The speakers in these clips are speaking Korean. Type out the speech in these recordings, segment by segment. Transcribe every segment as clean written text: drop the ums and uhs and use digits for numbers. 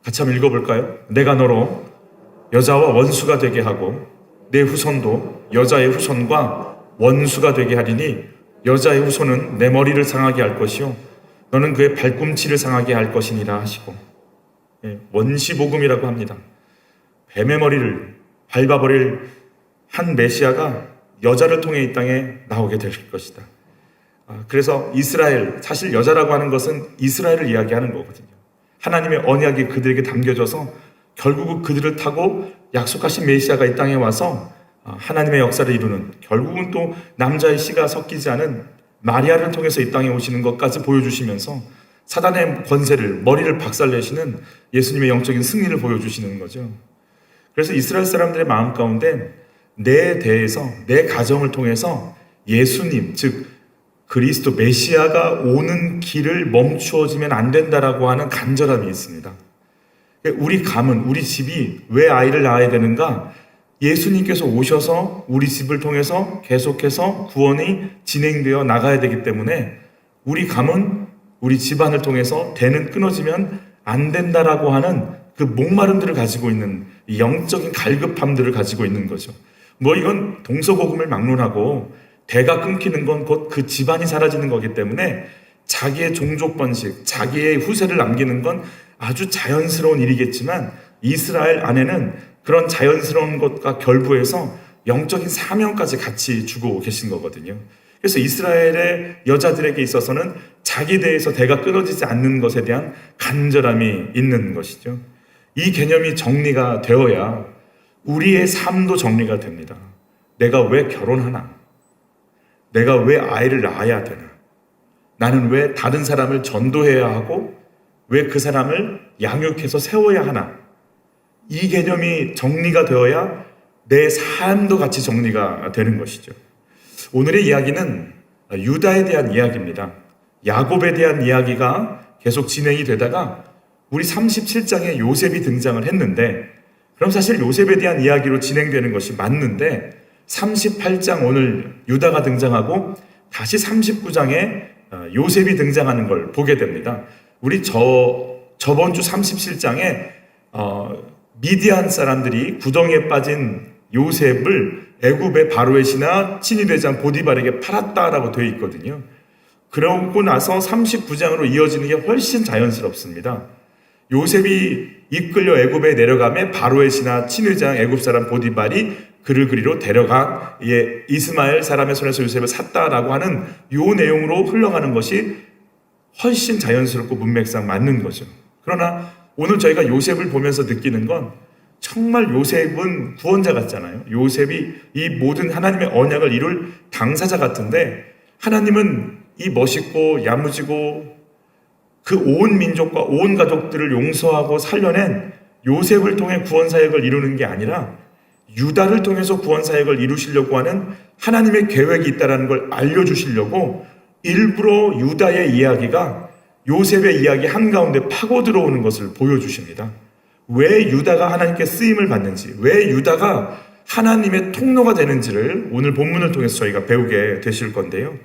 같이 한번 읽어볼까요? 내가 너로 여자와 원수가 되게 하고 내 후손도 여자의 후손과 원수가 되게 하리니 여자의 후손은 내 머리를 상하게 할 것이요 너는 그의 발꿈치를 상하게 할 것이니라 하시고, 원시복음이라고 합니다. 뱀의 머리를 밟아버릴 한 메시아가 여자를 통해 이 땅에 나오게 될 것이다. 그래서 이스라엘, 사실 여자라고 하는 것은 이스라엘을 이야기하는 거거든요. 하나님의 언약이 그들에게 담겨져서 결국은 그들을 타고 약속하신 메시아가 이 땅에 와서 하나님의 역사를 이루는, 결국은 또 남자의 씨가 섞이지 않은 마리아를 통해서 이 땅에 오시는 것까지 보여주시면서 사단의 권세를, 머리를 박살내시는 예수님의 영적인 승리를 보여주시는 거죠. 그래서 이스라엘 사람들의 마음 가운데 내 대에서, 내 가정을 통해서 예수님, 즉 그리스도 메시아가 오는 길을 멈추어지면 안 된다라고 하는 간절함이 있습니다. 우리 가문, 우리 집이 왜 아이를 낳아야 되는가? 예수님께서 오셔서 우리 집을 통해서 계속해서 구원이 진행되어 나가야 되기 때문에 우리 가문, 우리 집안을 통해서 대는 끊어지면 안 된다라고 하는 그 목마름들을 가지고 있는 영적인 갈급함들을 가지고 있는 거죠. 뭐 이건 동서고금을 막론하고 대가 끊기는 건 곧 그 집안이 사라지는 거기 때문에 자기의 종족 번식, 자기의 후세를 남기는 건 아주 자연스러운 일이겠지만 이스라엘 안에는 그런 자연스러운 것과 결부해서 영적인 사명까지 같이 주고 계신 거거든요. 그래서 이스라엘의 여자들에게 있어서는 자기 대에서 대가 끊어지지 않는 것에 대한 간절함이 있는 것이죠. 이 개념이 정리가 되어야 우리의 삶도 정리가 됩니다. 내가 왜 결혼하나? 내가 왜 아이를 낳아야 되나? 나는 왜 다른 사람을 전도해야 하고 왜 그 사람을 양육해서 세워야 하나? 이 개념이 정리가 되어야 내 삶도 같이 정리가 되는 것이죠. 오늘의 이야기는 유다에 대한 이야기입니다. 야곱에 대한 이야기가 계속 진행이 되다가 우리 37장에 요셉이 등장을 했는데, 그럼 사실 요셉에 대한 이야기로 진행되는 것이 맞는데 38장 오늘 유다가 등장하고 다시 39장에 요셉이 등장하는 걸 보게 됩니다. 우리 저번 주 37장에 미디안 사람들이 구덩이에 빠진 요셉을 애굽의 바로의 신하 친위대장 보디발에게 팔았다라고 되어 있거든요. 그러고 나서 39장으로 이어지는 게 훨씬 자연스럽습니다. 요셉이 이끌려 애굽에 내려가며 바로의 신하 친위대장 애굽 사람 보디발이 그를 그리로 데려가 이스마엘 사람의 손에서 요셉을 샀다라고 하는 요 내용으로 흘러가는 것이 훨씬 자연스럽고 문맥상 맞는 거죠. 그러나 오늘 저희가 요셉을 보면서 느끼는 건 정말 요셉은 구원자 같잖아요. 요셉이 이 모든 하나님의 언약을 이룰 당사자 같은데 하나님은 이 멋있고 야무지고 그 온 민족과 온 가족들을 용서하고 살려낸 요셉을 통해 구원 사역을 이루는 게 아니라 유다를 통해서 구원 사역을 이루시려고 하는 하나님의 계획이 있다는 걸 알려주시려고 일부러 유다의 이야기가 요셉의 이야기 한가운데 파고 들어오는 것을 보여주십니다. 왜 유다가 하나님께 쓰임을 받는지, 왜 유다가 하나님의 통로가 되는지를 오늘 본문을 통해서 저희가 배우게 되실 건데요.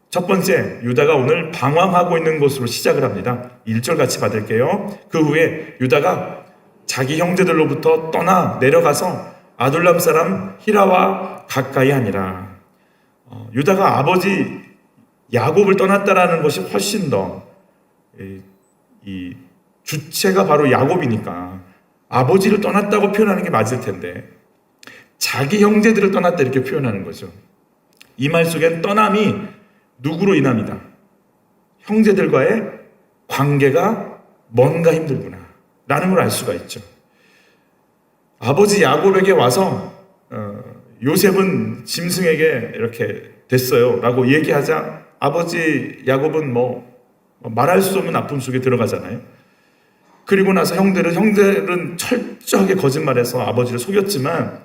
첫 번째, 유다가 오늘 방황하고 있는 것으로 시작을 합니다. 1절 같이 받을게요. 그 후에 유다가 자기 형제들로부터 떠나 내려가서 아둘람 사람 히라와 가까이 하니라. 유다가 아버지 야곱을 떠났다라는 것이 훨씬 더 이 주체가 바로 야곱이니까 아버지를 떠났다고 표현하는 게 맞을 텐데 자기 형제들을 떠났다 이렇게 표현하는 거죠. 이 말 속엔 떠남이 누구로 인합니다. 형제들과의 관계가 뭔가 힘들구나 라는 걸 알 수가 있죠. 아버지 야곱에게 와서 요셉은 짐승에게 이렇게 됐어요 라고 얘기하자 아버지 야곱은 말할 수 없는 아픔 속에 들어가잖아요. 그리고 나서 형들은 철저하게 거짓말해서 아버지를 속였지만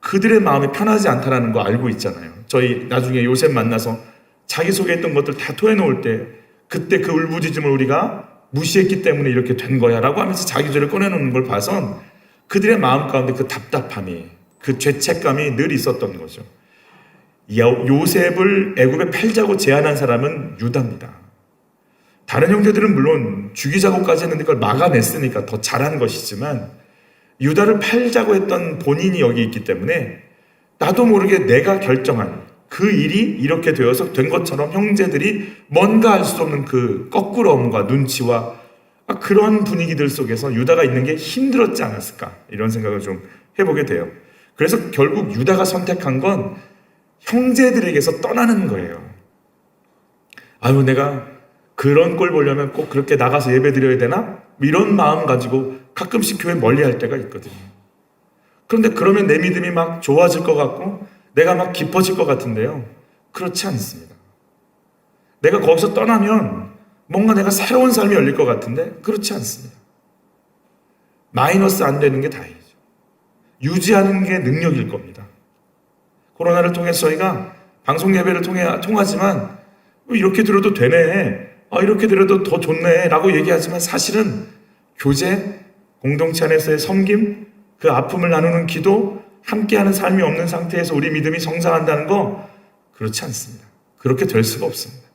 그들의 마음이 편하지 않다라는 거 알고 있잖아요. 저희 나중에 요셉 만나서 자기 속에 있던 것들 다 토해놓을 때 그때 그 울부짖음을 우리가 무시했기 때문에 이렇게 된 거야 라고 하면서 자기 죄를 꺼내놓는 걸 봐선 그들의 마음 가운데 그 답답함이, 그 죄책감이 늘 있었던 거죠. 요셉을 애굽에 팔자고 제안한 사람은 유다입니다. 다른 형제들은 물론 죽이자고까지 했는데 그걸 막아냈으니까 더 잘한 것이지만 유다를 팔자고 했던 본인이 여기 있기 때문에 나도 모르게 내가 결정한 그 일이 이렇게 되어서 된 것처럼 형제들이 뭔가 알 수 없는 그 거꾸러움과 눈치와 그런 분위기들 속에서 유다가 있는 게 힘들었지 않았을까 이런 생각을 좀 해보게 돼요. 그래서 결국 유다가 선택한 건 형제들에게서 떠나는 거예요. 아유, 내가 그런 꼴 보려면 꼭 그렇게 나가서 예배 드려야 되나? 이런 마음 가지고 가끔씩 교회 멀리 할 때가 있거든요. 그런데 그러면 내 믿음이 막 좋아질 것 같고 내가 막 깊어질 것 같은데요. 그렇지 않습니다. 내가 거기서 떠나면 뭔가 내가 새로운 삶이 열릴 것 같은데 그렇지 않습니다. 마이너스 안 되는 게 다행이죠. 유지하는 게 능력일 겁니다. 코로나를 통해서 저희가 방송 예배를 통하지만 이렇게 들어도 되네, 이렇게 들어도 더 좋네 라고 얘기하지만 사실은 교제, 공동체 안에서의 섬김, 그 아픔을 나누는 기도, 함께하는 삶이 없는 상태에서 우리 믿음이 성장한다는 거 그렇지 않습니다. 그렇게 될 수가 없습니다.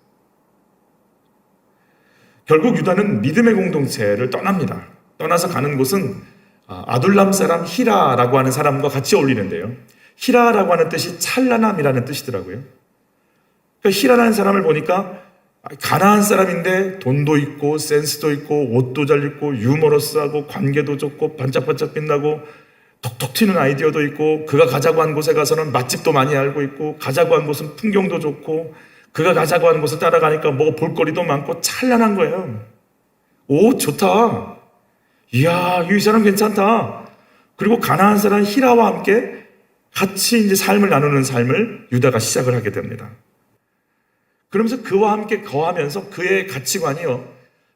결국 유다는 믿음의 공동체를 떠납니다. 떠나서 가는 곳은 아둘람 사람 히라라고 하는 사람과 같이 어울리는데요. 히라라고 하는 뜻이 찬란함이라는 뜻이더라고요. 그러니까 히라라는 사람을 보니까 가나안 사람인데 돈도 있고 센스도 있고 옷도 잘 입고 유머러스하고 관계도 좋고 반짝반짝 빛나고 톡톡 튀는 아이디어도 있고 그가 가자고 한 곳에 가서는 맛집도 많이 알고 있고 가자고 한 곳은 풍경도 좋고 그가 가자고 하는 곳을 따라가니까 뭐 볼거리도 많고 찬란한 거예요. 오, 좋다. 이야, 이 사람 괜찮다. 그리고 가나안 사람 히라와 함께 같이 이제 삶을 나누는 삶을 유다가 시작을 하게 됩니다. 그러면서 그와 함께 거하면서 그의 가치관이요,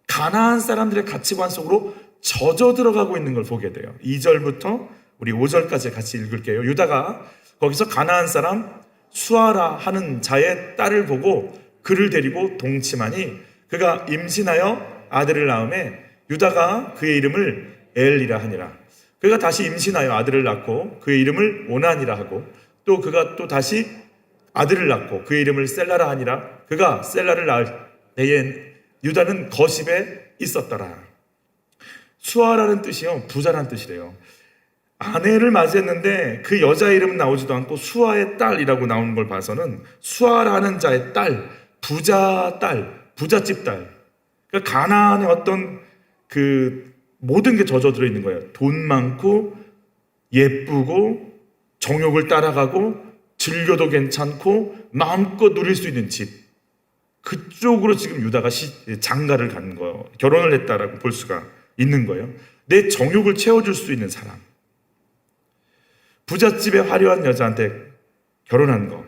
가나안 사람들의 가치관 속으로 젖어 들어가고 있는 걸 보게 돼요. 2절부터 우리 5절까지 같이 읽을게요. 유다가 거기서 가나안 사람 수아라 하는 자의 딸을 보고 그를 데리고 동침하니 그가 임신하여 아들을 낳음에 유다가 그의 이름을 엘이라 하니라. 그가 다시 임신하여 아들을 낳고 그의 이름을 오난이라 하고 또 그가 또 다시 아들을 낳고 그의 이름을 셀라라 하니라. 그가 셀라를 낳을 때에 유다는 거십에 있었더라. 수아라는 뜻이요, 부자란 뜻이래요. 아내를 맞이했는데 그 여자의 이름은 나오지도 않고 수아의 딸이라고 나오는 걸 봐서는 수아라는 자의 딸, 부자 딸, 부잣집 딸. 그러니까 가나안의 어떤 그 모든 게 젖어 들어 있는 거예요. 돈 많고 예쁘고 정욕을 따라가고 즐겨도 괜찮고 마음껏 누릴 수 있는 집. 그쪽으로 지금 유다가 장가를 간 거예요. 결혼을 했다라고 볼 수가 있는 거예요. 내 정욕을 채워줄 수 있는 사람. 부잣집의 화려한 여자한테 결혼한 거.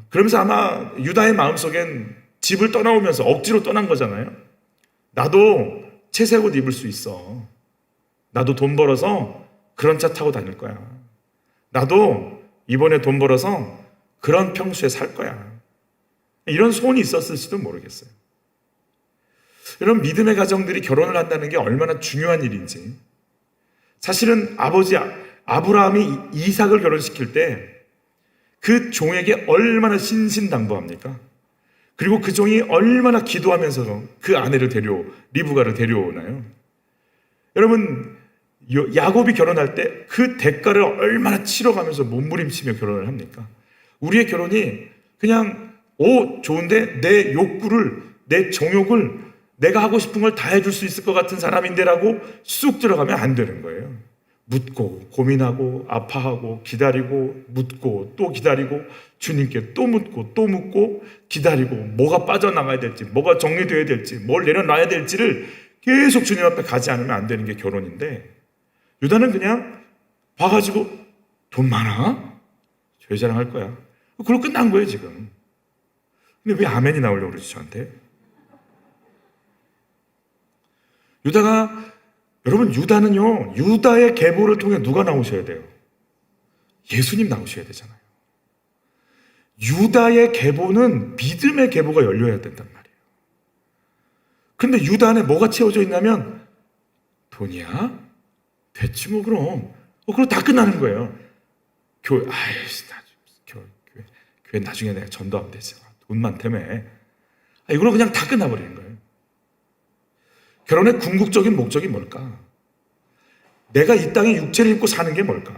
그러면서 아마 유다의 마음속엔 집을 떠나오면서 억지로 떠난 거잖아요. 나도 채색 옷 입을 수 있어. 나도 돈 벌어서 그런 차 타고 다닐 거야. 나도 이번에 돈 벌어서 그런 평수에 살 거야. 이런 소원이 있었을지도 모르겠어요. 이런 믿음의 가정들이 결혼을 한다는 게 얼마나 중요한 일인지. 사실은 아버지 아브라함이 이삭을 결혼시킬 때 그 종에게 얼마나 신신당부합니까? 그리고 그 종이 얼마나 기도하면서 그 아내를 리브가를 데려오나요? 여러분, 야곱이 결혼할 때 그 대가를 얼마나 치러가면서 몸부림치며 결혼을 합니까? 우리의 결혼이 그냥 좋은데 내 욕구를, 내 정욕을 내가 하고 싶은 걸 다 해줄 수 있을 것 같은 사람인데라고 쑥 들어가면 안 되는 거예요. 묻고 고민하고 아파하고 기다리고 묻고 또 기다리고 주님께 또 묻고 또 묻고 기다리고 뭐가 빠져나가야 될지, 뭐가 정리되어야 될지, 뭘 내려놔야 될지를 계속 주님 앞에 가지 않으면 안 되는 게 결혼인데, 유다는 그냥 봐가지고 돈 많아? 교회 자랑할 거야. 그걸로 끝난 거예요 지금. 근데 왜 아멘이 나오려고 그러지 저한테? 여러분, 유다는요, 유다의 계보를 통해 누가 나오셔야 돼요? 예수님 나오셔야 되잖아요. 유다의 계보는 믿음의 계보가 열려야 된단 말이에요. 근데 유다 안에 뭐가 채워져 있냐면 돈이야? 됐지 뭐 그럼. 그럼 다 끝나는 거예요. 교회 나중에 내가 전도하면 되지. 돈만 때문에. 이걸로 그냥 다 끝나버리는 거예요. 결혼의 궁극적인 목적이 뭘까? 내가 이 땅에 육체를 입고 사는 게 뭘까?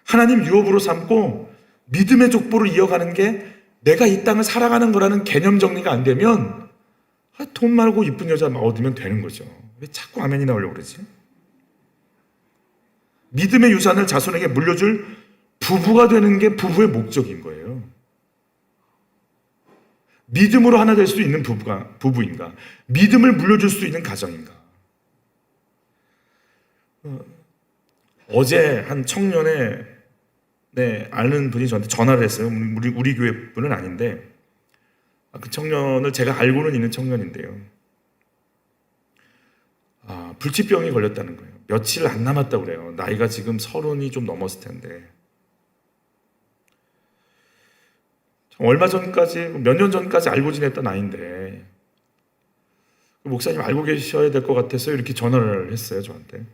하나님 유업으로 삼고 믿음의 족보를 이어가는 게 내가 이 땅을 살아가는 거라는 개념 정리가 안 되면 돈 말고 이쁜 여자 얻으면 되는 거죠. 왜 자꾸 아멘이 나오려고 그러지? 믿음의 유산을 자손에게 물려줄 부부가 되는 게 부부의 목적인 거예요. 믿음으로 하나 될 수 있는 부부인가? 믿음을 물려줄 수 있는 가정인가? 어제 한 청년의 아는 분이 저한테 전화를 했어요. 우리 교회 분은 아닌데 그 청년을 제가 알고는 있는 청년인데요. 불치병이 걸렸다는 거예요. 며칠 안 남았다고 그래요. 나이가 지금 30이 좀 넘었을 텐데. 얼마 전까지, 몇 년 전까지 알고 지냈던 아이인데 목사님 알고 계셔야 될 것 같아서 이렇게 전화를 했어요, 저한테.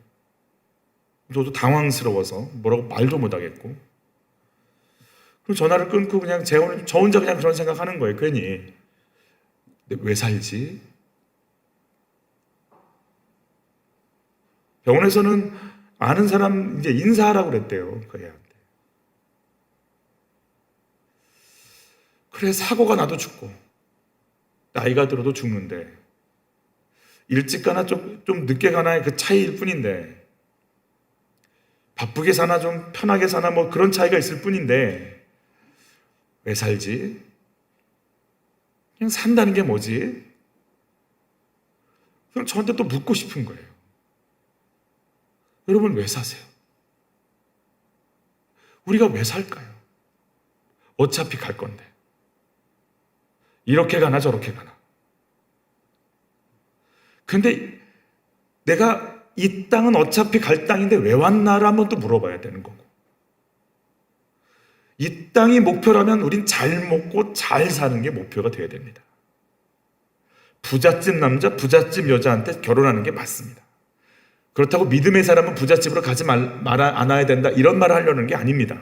저도 당황스러워서 뭐라고 말도 못하겠고, 그리고 전화를 끊고 그냥 저 혼자 그냥 그런 생각하는 거예요. 괜히 왜 살지? 병원에서는 아는 사람 이제 인사하라고 그랬대요, 그 애한테. 그래, 사고가 나도 죽고 나이가 들어도 죽는데 일찍 가나 좀 늦게 가나의 그 차이일 뿐인데, 바쁘게 사나 좀 편하게 사나 뭐 그런 차이가 있을 뿐인데 왜 살지? 그냥 산다는 게 뭐지? 그럼 저한테 또 묻고 싶은 거예요. 여러분 왜 사세요? 우리가 왜 살까요? 어차피 갈 건데. 이렇게 가나 저렇게 가나. 근데 내가 이 땅은 어차피 갈 땅인데 왜 왔나를 한번 또 물어봐야 되는 거고, 이 땅이 목표라면 우린 잘 먹고 잘 사는 게 목표가 되어야 됩니다. 부잣집 남자, 부잣집 여자한테 결혼하는 게 맞습니다. 그렇다고 믿음의 사람은 부잣집으로 가지 않아야 된다, 이런 말을 하려는 게 아닙니다.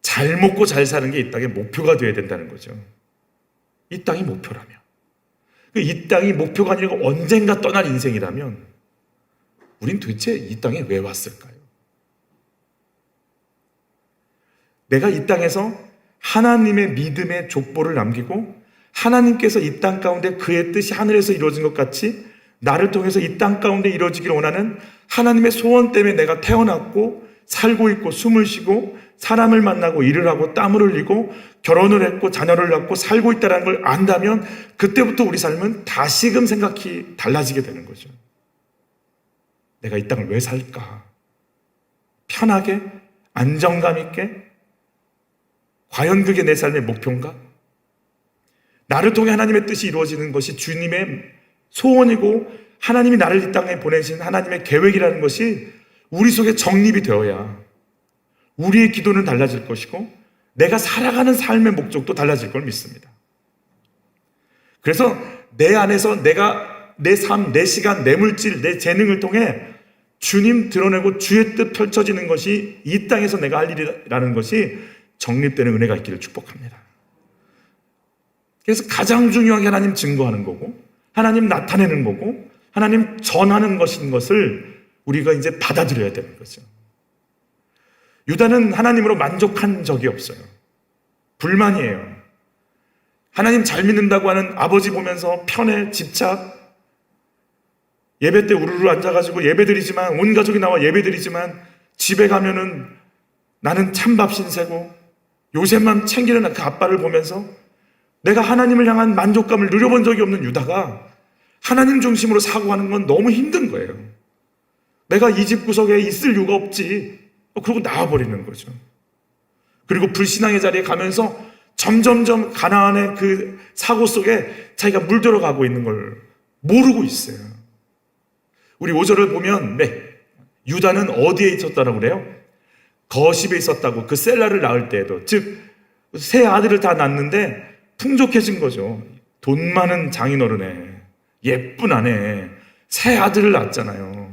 잘 먹고 잘 사는 게 이 땅의 목표가 되어야 된다는 거죠. 이 땅이 목표라면. 이 땅이 목표가 아니라 언젠가 떠날 인생이라면 우린 도대체 이 땅에 왜 왔을까요? 내가 이 땅에서 하나님의 믿음의 족보를 남기고 하나님께서 이 땅 가운데 그의 뜻이 하늘에서 이루어진 것 같이 나를 통해서 이 땅 가운데 이루어지기를 원하는 하나님의 소원 때문에 내가 태어났고 살고 있고 숨을 쉬고 사람을 만나고 일을 하고 땀을 흘리고 결혼을 했고 자녀를 낳고 살고 있다는 걸 안다면 그때부터 우리 삶은 다시금 생각이 달라지게 되는 거죠. 내가 이 땅을 왜 살까? 편하게? 안정감 있게? 과연 그게 내 삶의 목표인가? 나를 통해 하나님의 뜻이 이루어지는 것이 주님의 소원이고 하나님이 나를 이 땅에 보내신 하나님의 계획이라는 것이 우리 속에 정립이 되어야 우리의 기도는 달라질 것이고 내가 살아가는 삶의 목적도 달라질 걸 믿습니다. 그래서 내 안에서 내가 내 삶, 내 시간, 내 물질, 내 재능을 통해 주님 드러내고 주의 뜻 펼쳐지는 것이 이 땅에서 내가 할 일이라는 것이 정립되는 은혜가 있기를 축복합니다. 그래서 가장 중요하게 하나님 증거하는 거고 하나님 나타내는 거고 하나님 전하는 것인 것을 우리가 이제 받아들여야 되는 거죠. 유다는 하나님으로 만족한 적이 없어요. 불만이에요. 하나님 잘 믿는다고 하는 아버지 보면서 편해, 집착, 예배 때 우르르 앉아가지고 예배드리지만 온 가족이 나와 예배드리지만 집에 가면은 나는 찬밥 신세고 요셉만 챙기는 그 아빠를 보면서 내가 하나님을 향한 만족감을 누려본 적이 없는 유다가 하나님 중심으로 사고하는 건 너무 힘든 거예요. 내가 이 집 구석에 있을 이유가 없지. 그러고 나와버리는 거죠. 그리고 불신앙의 자리에 가면서 점점점 가나안의 그 사고 속에 자기가 물들어가고 있는 걸 모르고 있어요. 우리 5절을 보면 유다는 어디에 있었다고 그래요? 거십에 있었다고. 그 셀라를 낳을 때에도, 즉 세 아들을 다 낳는데 풍족해진 거죠. 돈 많은 장인어른에 예쁜 아내 세 아들을 낳았잖아요.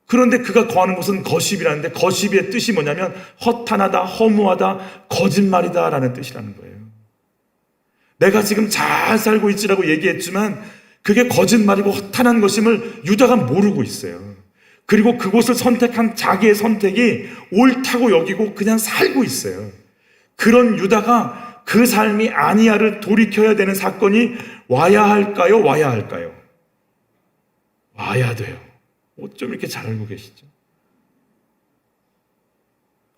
그런데 그가 거하는 곳은 거십이라는데 거십의 뜻이 뭐냐면 허탄하다, 허무하다, 거짓말이다 라는 뜻이라는 거예요. 내가 지금 잘 살고 있지라고 얘기했지만 그게 거짓말이고 허탄한 것임을 유다가 모르고 있어요. 그리고 그곳을 선택한 자기의 선택이 옳다고 여기고 그냥 살고 있어요. 그런 유다가 그 삶이 아니야를 돌이켜야 되는 사건이 와야 할까요? 와야 할까요? 와야 돼요. 어쩜 이렇게 잘 알고 계시죠?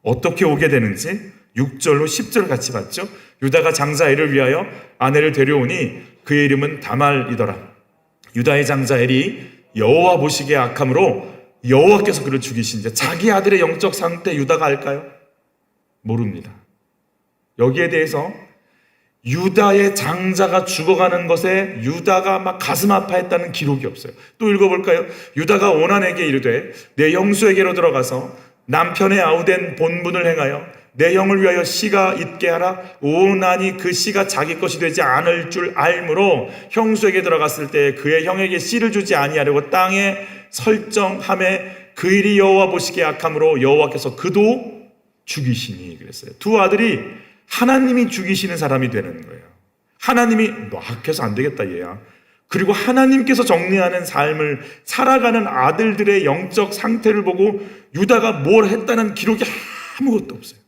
어떻게 오게 되는지 6절로 10절 같이 봤죠? 유다가 장자 엘을 위하여 아내를 데려오니 그의 이름은 다말이더라. 유다의 장자 엘이 여호와 보시기에 악함으로 여호와께서 그를 죽이신지. 자기 아들의 영적 상태 유다가 알까요? 모릅니다. 여기에 대해서 유다의 장자가 죽어가는 것에 유다가 막 가슴 아파했다는 기록이 없어요. 또 읽어볼까요? 유다가 오난에게 이르되 내 형수에게로 들어가서 남편의 아우된 본분을 행하여 내 형을 위하여 씨가 있게 하라. 오난이 그 씨가 자기 것이 되지 않을 줄 알므로 형수에게 들어갔을 때 그의 형에게 씨를 주지 아니하려고 땅에 설정함에 그 일이 여호와 보시기에 악함으로 여호와께서 그도 죽이시니 그랬어요. 두 아들이 하나님이 죽이시는 사람이 되는 거예요. 하나님이 너 악해서 안 되겠다 얘야. 그리고 하나님께서 정리하는 삶을 살아가는 아들들의 영적 상태를 보고 유다가 뭘 했다는 기록이 아무것도 없어요.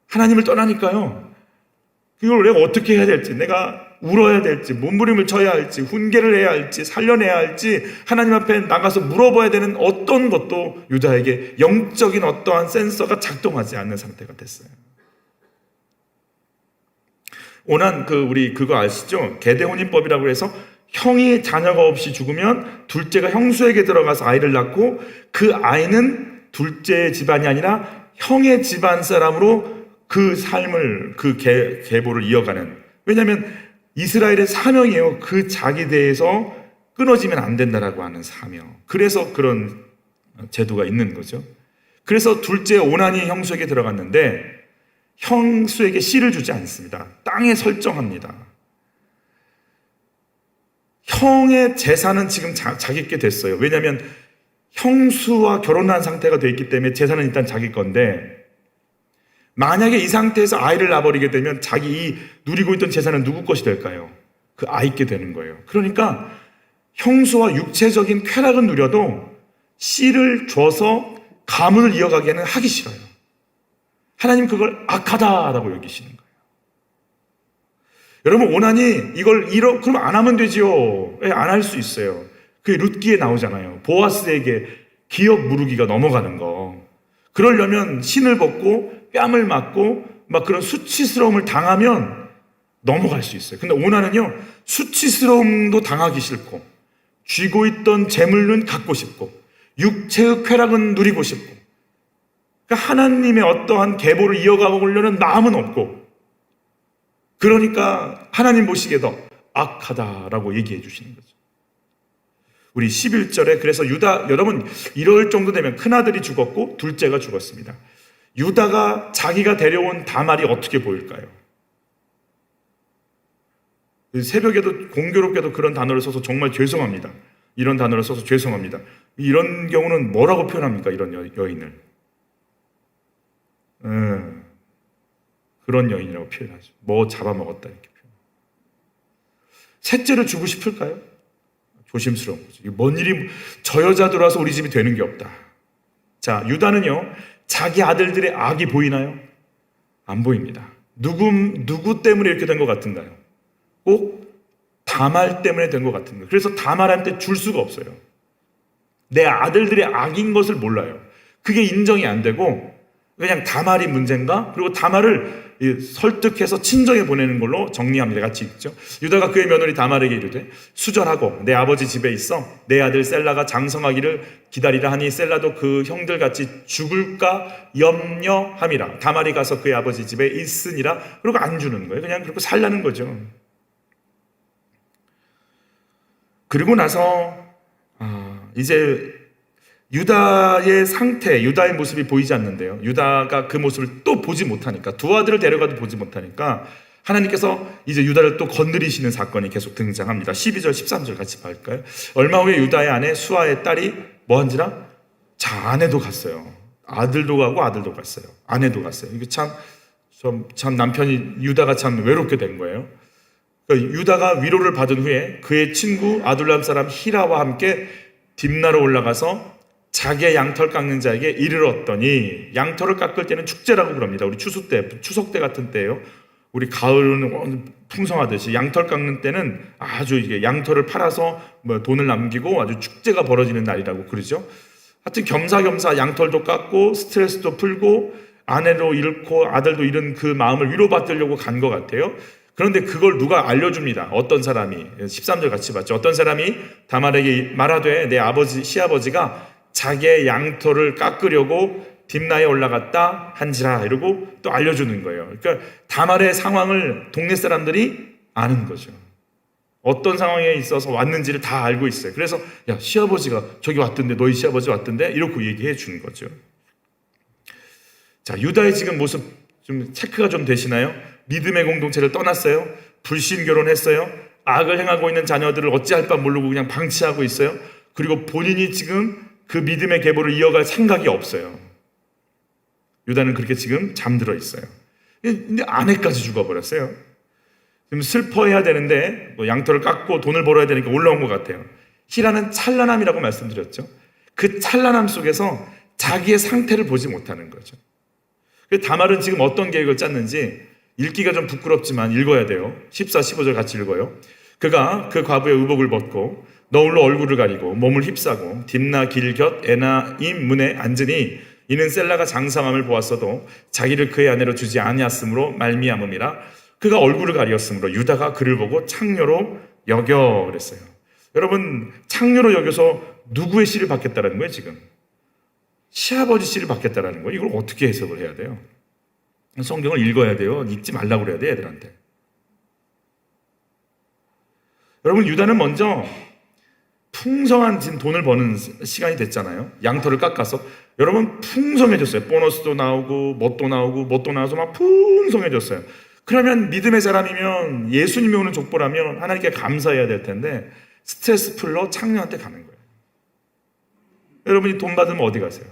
하나님을 떠나니까요. 이걸 내가 어떻게 해야 될지, 내가 울어야 될지, 몸부림을 쳐야 할지, 훈계를 해야 할지, 살려내야 할지 하나님 앞에 나가서 물어봐야 되는 어떤 것도 유다에게 영적인 어떠한 센서가 작동하지 않는 상태가 됐어요. 오난 우리 그거 아시죠? 계대혼인법이라고 해서 형이 자녀가 없이 죽으면 둘째가 형수에게 들어가서 아이를 낳고 그 아이는 둘째의 집안이 아니라 형의 집안 사람으로 그 삶을 그 계보를 이어가는. 왜냐하면 이스라엘의 사명이에요. 그 자기 대에서 끊어지면 안 된다라고 하는 사명. 그래서 그런 제도가 있는 거죠. 그래서 둘째 오난이 형수에게 들어갔는데 형수에게 씨를 주지 않습니다. 땅에 설정합니다. 형의 재산은 지금 자기께 됐어요. 왜냐하면 형수와 결혼한 상태가 되어 있기 때문에 재산은 일단 자기 건데, 만약에 이 상태에서 아이를 낳아버리게 되면 자기 누리고 있던 재산은 누구 것이 될까요? 그 아이께 되는 거예요. 그러니까 형수와 육체적인 쾌락은 누려도 씨를 줘서 가문을 이어가기에는 하기 싫어요. 하나님 그걸 악하다라고 여기시는 거예요. 여러분, 오난이 그럼 안 하면 되지요. 안 할 수 있어요. 그게 룻기에 나오잖아요. 보아스에게 기업 무르기가 넘어가는 거. 그러려면 신을 벗고 뺨을 맞고 막 그런 수치스러움을 당하면 넘어갈 수 있어요. 근데 오난은요, 수치스러움도 당하기 싫고 쥐고 있던 재물은 갖고 싶고 육체의 쾌락은 누리고 싶고, 그러니까 하나님의 어떠한 계보를 이어가보려는 마음은 없고, 그러니까 하나님 보시기에도 악하다라고 얘기해 주시는 거죠. 우리 11절에 그래서 유다, 여러분 이럴 정도 되면 큰아들이 죽었고 둘째가 죽었습니다. 유다가 자기가 데려온 다말이 어떻게 보일까요? 새벽에도 공교롭게도 그런 단어를 써서 정말 죄송합니다. 이런 단어를 써서 죄송합니다. 이런 경우는 뭐라고 표현합니까? 이런 여인을. 그런 여인이라고 표현하죠. 뭐 잡아먹었다 이렇게 표현. 셋째를 주고 싶을까요? 조심스러운 거죠. 뭔 일이 저 여자 들어와서 우리 집이 되는 게 없다. 자, 유다는요, 자기 아들들의 악이 보이나요? 안 보입니다. 누구 때문에 이렇게 된 것 같은가요? 꼭 다말 때문에 된 것 같은 거예요. 그래서 다말한테 줄 수가 없어요. 내 아들들의 악인 것을 몰라요. 그게 인정이 안 되고 그냥 다말이 문제인가? 그리고 다말을 설득해서 친정에 보내는 걸로 정리합니다. 같이 읽죠. 유다가 그의 며느리 다말에게 이르되 수절하고 내 아버지 집에 있어 내 아들 셀라가 장성하기를 기다리라 하니 셀라도 그 형들같이 죽을까 염려함이라. 다말이 가서 그의 아버지 집에 있으니라. 그리고 안 주는 거예요. 그냥 그렇게 살라는 거죠. 그리고 나서 이제 유다의 상태, 유다의 모습이 보이지 않는데요. 유다가 그 모습을 또 보지 못하니까, 두 아들을 데려가도 보지 못하니까 하나님께서 이제 유다를 또 건드리시는 사건이 계속 등장합니다. 12절, 13절 같이 볼까요? 얼마 후에 유다의 아내 수아의 딸이 뭐한지라? 자, 아내도 갔어요. 아들도 가고 아들도 갔어요. 아내도 갔어요. 이게 참 참 남편이 유다가 참 외롭게 된 거예요. 그러니까 유다가 위로를 받은 후에 그의 친구 아둘람 사람 히라와 함께 딥나로 올라가서 자기의 양털 깎는 자에게 이르렀더니, 양털을 깎을 때는 축제라고 그럽니다. 우리 추석 때 같은 때예요. 우리 가을은 풍성하듯이 양털 깎는 때는 아주 이게 양털을 팔아서 뭐 돈을 남기고 아주 축제가 벌어지는 날이라고 그러죠. 하여튼 겸사겸사 양털도 깎고 스트레스도 풀고 아내도 잃고 아들도 잃은 그 마음을 위로받으려고 간 것 같아요. 그런데 그걸 누가 알려줍니다. 어떤 사람이, 13절 같이 봤죠. 어떤 사람이 다말에게 말하되 내 아버지 시아버지가 자기의 양털을 깎으려고 딥나에 올라갔다 한지라, 이러고 또 알려주는 거예요. 그러니까 다말의 상황을 동네 사람들이 아는 거죠. 어떤 상황에 있어서 왔는지를 다 알고 있어요. 그래서 야, 시아버지가 저기 왔던데, 너희 시아버지 왔던데, 이렇게 얘기해 주는 거죠. 자, 유다의 지금 모습 좀 체크가 좀 되시나요? 믿음의 공동체를 떠났어요. 불신 결혼했어요. 악을 행하고 있는 자녀들을 어찌할 바 모르고 그냥 방치하고 있어요. 그리고 본인이 지금 그 믿음의 계보를 이어갈 생각이 없어요. 유다는 그렇게 지금 잠들어 있어요. 근데 아내까지 죽어버렸어요. 지금 슬퍼해야 되는데 뭐 양털을 깎고 돈을 벌어야 되니까 올라온 것 같아요. 히라는 찬란함이라고 말씀드렸죠. 그 찬란함 속에서 자기의 상태를 보지 못하는 거죠. 다말은 지금 어떤 계획을 짰는지 읽기가 좀 부끄럽지만 읽어야 돼요. 14, 15절 같이 읽어요. 그가 그 과부의 의복을 벗고 너울로 얼굴을 가리고 몸을 휩싸고 딥나 길 곁 에나임 문에 앉으니 이는 셀라가 장사함을 보았어도 자기를 그의 아내로 주지 아니하였으므로 말미암음이라. 그가 얼굴을 가리었으므로 유다가 그를 보고 창녀로 여겨 그랬어요. 여러분, 창녀로 여겨서 누구의 씨를 받겠다라는 거예요? 지금 시아버지 씨를 받겠다라는 거예요. 이걸 어떻게 해석을 해야 돼요? 성경을 읽어야 돼요. 읽지 말라고 그래야 돼, 애들한테. 여러분, 유다는 먼저 풍성한 돈을 버는 시간이 됐잖아요. 양털을 깎아서. 여러분, 풍성해졌어요. 보너스도 나오고 뭣도 나와서 막 풍성해졌어요. 그러면 믿음의 사람이면, 예수님이 오는 족보라면 하나님께 감사해야 될 텐데 스트레스 풀러 창녀한테 가는 거예요. 여러분이 돈 받으면 어디 가세요?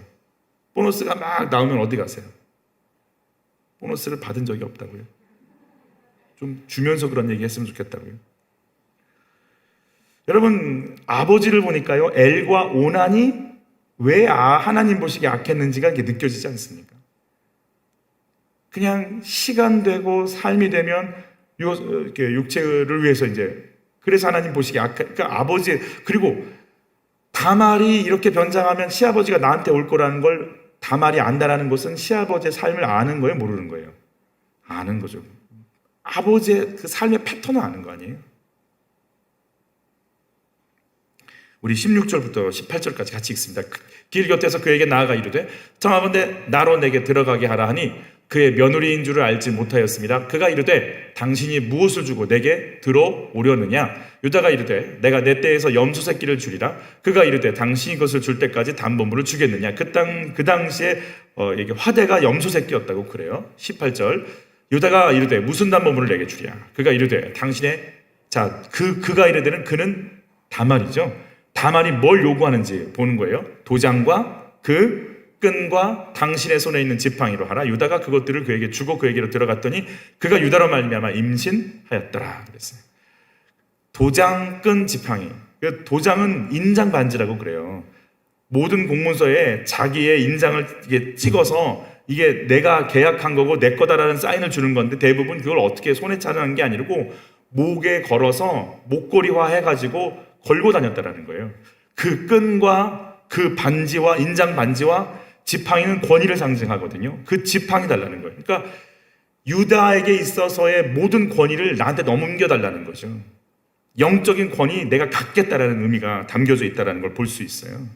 보너스가 막 나오면 어디 가세요? 보너스를 받은 적이 없다고요? 좀 주면서 그런 얘기 했으면 좋겠다고요? 여러분, 아버지를 보니까요, 엘과 오난이 왜 하나님 보시기에 악했는지가 이렇게 느껴지지 않습니까? 그냥 시간 되고 삶이 되면 이렇게 육체를 위해서 이제, 그래서 하나님 보시기에 그러니까 아버지, 그리고 다말이 이렇게 변장하면 시아버지가 나한테 올 거라는 걸 다말이 안다라는 것은 시아버지의 삶을 아는 거예요, 모르는 거예요? 아는 거죠. 아버지의 그 삶의 패턴을 아는 거 아니에요? 우리 16절부터 18절까지 같이 읽습니다. 길 곁에서 그에게 나아가 이르되 청하건대 나로 내게 들어가게 하라 하니 그의 며느리인 줄을 알지 못하였습니다. 그가 이르되 당신이 무엇을 주고 내게 들어오려느냐? 유다가 이르되 내가 내 떼에서 염소 새끼를 주리라. 그가 이르되 당신이 그것을 줄 때까지 담보물을 주겠느냐? 그 당시에 이게 화대가 염소 새끼였다고 그래요. 18절 유다가 이르되 무슨 담보물을 내게 주랴? 그가 이르되 당신의, 자, 그가 이르되는 그는 다말이죠. 다말이 뭘 요구하는지 보는 거예요. 도장과 그 끈과 당신의 손에 있는 지팡이로 하라. 유다가 그것들을 그에게 주고 그에게로 들어갔더니 그가 유다로 말미암아 임신하였더라 그랬어요. 도장, 끈, 지팡이. 도장은 인장 반지라고 그래요. 모든 공문서에 자기의 인장을 이게 찍어서 이게 내가 계약한 거고 내 거다라는 사인을 주는 건데, 대부분 그걸 어떻게 손에 차는 게 아니고 목에 걸어서 목걸이화 해가지고 걸고 다녔다라는 거예요. 그 끈과 그 반지와 인장 반지와 지팡이는 권위를 상징하거든요. 그 지팡이 달라는 거예요. 그러니까 유다에게 있어서의 모든 권위를 나한테 넘겨달라는 거죠. 영적인 권위 내가 갖겠다라는 의미가 담겨져 있다는 걸 볼 수 있어요.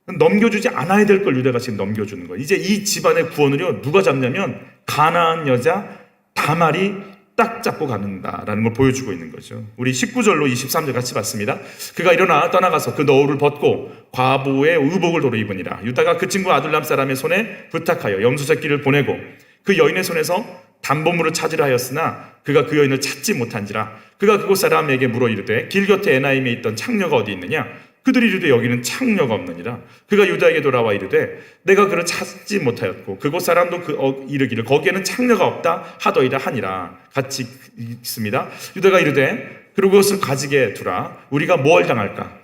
넘겨주지 않아야 될 걸 유다가 지금 넘겨주는 거예요. 이제 이 집안의 구원을요, 누가 잡냐면 가나안 여자 다말이 딱 잡고 가는다라는 걸 보여주고 있는 거죠. 우리 19절로 23절 같이 봤습니다. 그가 일어나 떠나가서 그 너울을 벗고 과부의 의복을 도로 입으니라. 유다가 그 친구 아둘람 사람의 손에 부탁하여 염소 새끼를 보내고 그 여인의 손에서 담보물을 찾으라 하였으나 그가 그 여인을 찾지 못한지라. 그가 그곳 사람에게 물어 이르되 길 곁에 에나임에 있던 창녀가 어디 있느냐? 그들이 이르되 여기는 창녀가 없느니라. 그가 유다에게 돌아와 이르되 내가 그를 찾지 못하였고 그곳 사람도 이르기를 거기에는 창녀가 없다 하더이다 하니라. 같이 있습니다. 유다가 이르되 그리고 그것을 가지게 두라. 우리가 뭘 당할까?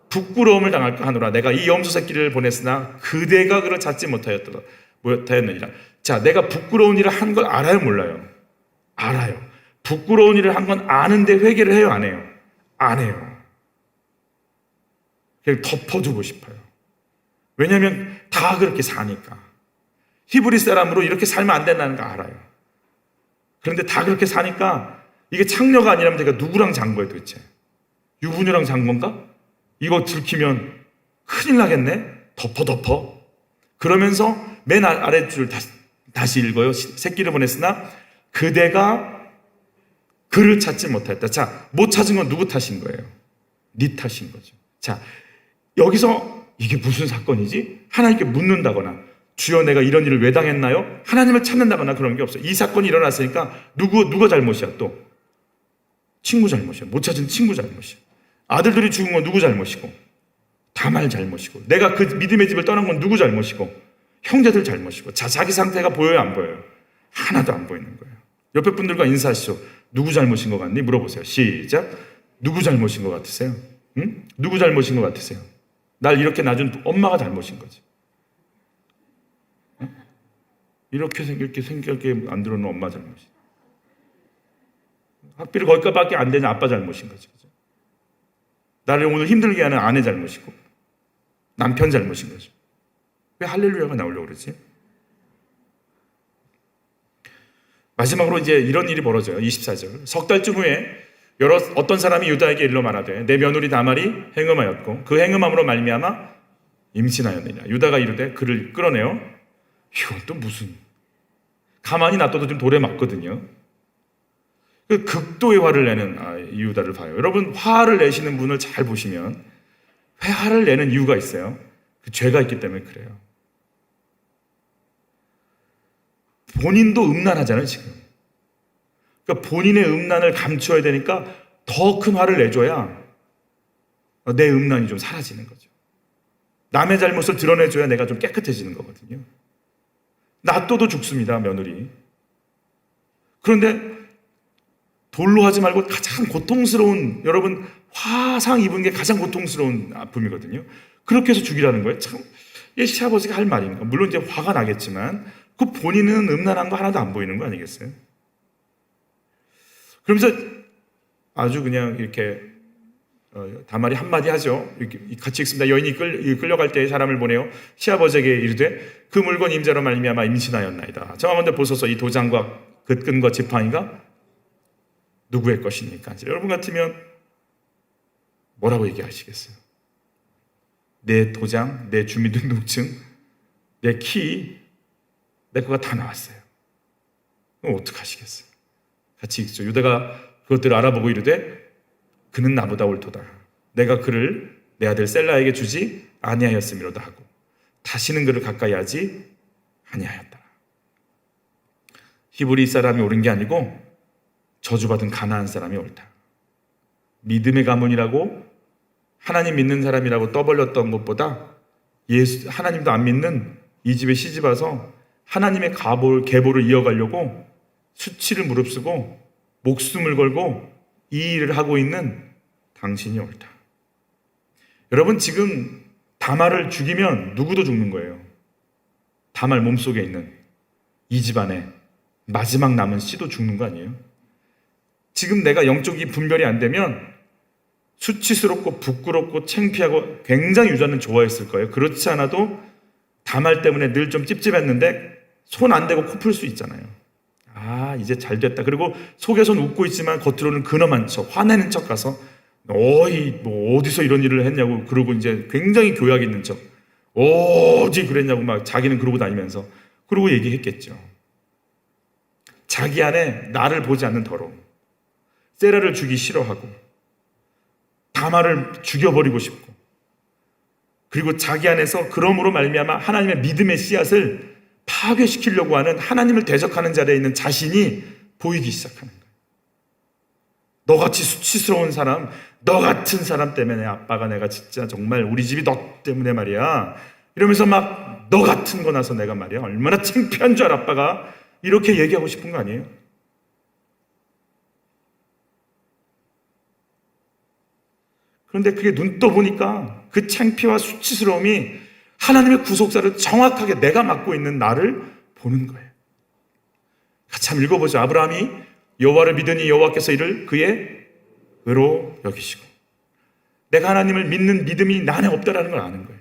부끄러움을 당할까 하노라. 내가 이 염소 새끼를 보냈으나 그대가 그를 찾지 못하였느니라. 자, 내가 부끄러운 일을 한 걸 알아요, 몰라요? 알아요. 부끄러운 일을 한 건 아는데 회개를 해요, 안 해요? 안 해요. 그냥 덮어두고 싶어요. 왜냐하면 다 그렇게 사니까. 히브리 사람으로 이렇게 살면 안 된다는 거 알아요. 그런데 다 그렇게 사니까 이게 창녀가 아니라면 내가 누구랑 잔 거예요, 도대체? 유부녀랑 잔 건가? 이거 들키면 큰일 나겠네? 덮어. 그러면서 맨 아랫줄 다시 읽어요. 새끼를 보냈으나 그대가 그를 찾지 못했다. 자, 못 찾은 건 누구 탓인 거예요? 네 탓인 거죠. 자, 여기서 이게 무슨 사건이지? 하나님께 묻는다거나 주여 내가 이런 일을 왜 당했나요? 하나님을 찾는다거나 그런 게 없어요. 이 사건이 일어났으니까 누가 잘못이야 또? 친구 잘못이야. 못 찾은 친구 잘못이야. 아들들이 죽은 건 누구 잘못이고? 다말 잘못이고. 내가 그 믿음의 집을 떠난 건 누구 잘못이고? 형제들 잘못이고. 자, 자기 상태가 보여요, 안 보여요? 하나도 안 보이는 거예요. 옆에 분들과 인사하시죠. 누구 잘못인 것 같니? 물어보세요. 시작. 누구 잘못인 것 같으세요? 응? 누구 잘못인 것 같으세요? 날 이렇게 낳아준 엄마가 잘못인 거지. 응? 이렇게 생각게 만들어놓은 엄마 잘못이. 학비를 거기까지밖에 안 되는 아빠 잘못인 거지. 그죠? 나를 오늘 힘들게 하는 아내 잘못이고 남편 잘못인 거죠. 왜 할렐루야가 나오려고 그러지? 마지막으로 이제 이런 일이 벌어져요. 24절. 석 달쯤 후에 어떤 사람이 유다에게 일러 말하되 내 며느리 다말이 행음하였고 그 행음함으로 말미암아 임신하였느니라. 유다가 이르되 그를 끌어내어 이건 또 무슨 가만히 놔둬도 지금 돌에 맞거든요. 그 극도의 화를 내는 유다를 봐요. 여러분 화를 내시는 분을 잘 보시면 화를 내는 이유가 있어요. 그 죄가 있기 때문에 그래요. 본인도 음란하잖아요, 지금. 그러니까 본인의 음란을 감추어야 되니까 더 큰 화를 내줘야 내 음란이 좀 사라지는 거죠. 남의 잘못을 드러내줘야 내가 좀 깨끗해지는 거거든요. 놔둬도 죽습니다, 며느리. 그런데 돌로 하지 말고 가장 고통스러운, 여러분 화상 입은 게 가장 고통스러운 아픔이거든요. 그렇게 해서 죽이라는 거예요. 참, 이 시아버지가 할 말인가. 물론 이제 화가 나겠지만 그 본인은 음란한 거 하나도 안 보이는 거 아니겠어요? 그러면서 아주 그냥 이렇게 다말이 한마디 하죠. 이렇게 같이 읽습니다. 여인이 끌려갈 때에 사람을 보내요. 시아버지에게 이르되 그 물건 임자로 말미암아 임신하였나이다. 정하건대 보소서 이 도장과 그 끈과 지팡이가 누구의 것입니까? 여러분 같으면 뭐라고 얘기하시겠어요? 내 도장, 내 주민등록증, 내 키, 내 거가 다 나왔어요. 그럼 어떡하시겠어요? 같이 읽죠. 유다가 그것들을 알아보고 이르되 그는 나보다 옳도다. 내가 그를 내 아들 셀라에게 주지 아니하였음이로다 하고 다시는 그를 가까이 하지 아니하였다. 히브리 사람이 옳은 게 아니고 저주받은 가나안 사람이 옳다. 믿음의 가문이라고 하나님 믿는 사람이라고 떠벌렸던 것보다 하나님도 안 믿는 이 집에 시집 와서 하나님의 계보를 이어가려고 수치를 무릅쓰고 목숨을 걸고 이 일을 하고 있는 당신이 옳다. 여러분 지금 다말을 죽이면 누구도 죽는 거예요. 다말 몸속에 있는 이 집안에 마지막 남은 씨도 죽는 거 아니에요? 지금 내가 영적이 분별이 안 되면 수치스럽고 부끄럽고 창피하고 굉장히 유다는 좋아했을 거예요. 그렇지 않아도 다말 때문에 늘 좀 찝찝했는데 손 안 대고 코 풀 수 있잖아요. 아 이제 잘 됐다. 그리고 속에서는 웃고 있지만 겉으로는 근엄한 척, 화내는 척 가서 어이 뭐 어디서 이런 일을 했냐고 그러고 이제 굉장히 교양 있는 척 어디 그랬냐고 막 자기는 그러고 다니면서 그러고 얘기했겠죠. 자기 안에 나를 보지 않는 더러움, 세라를 주기 싫어하고 다말을 죽여버리고 싶고 그리고 자기 안에서 그러므로 말미암아 하나님의 믿음의 씨앗을 파괴시키려고 하는 하나님을 대적하는 자리에 있는 자신이 보이기 시작하는 거예요. 너같이 수치스러운 사람, 너 같은 사람 때문에 아빠가 내가 진짜 정말 우리 집이 너 때문에 말이야. 이러면서 막 너 같은 거 나서 내가 말이야. 얼마나 창피한 줄 알아, 아빠가. 이렇게 얘기하고 싶은 거 아니에요? 그런데 그게 눈 떠보니까 그 창피와 수치스러움이 하나님의 구속사를 정확하게 내가 맡고 있는 나를 보는 거예요. 같이 한번 읽어보죠. 아브라함이 여호와를 믿으니 여호와께서 이를 그의 의로 여기시고, 내가 하나님을 믿는 믿음이 나 안에 없다라는 걸 아는 거예요.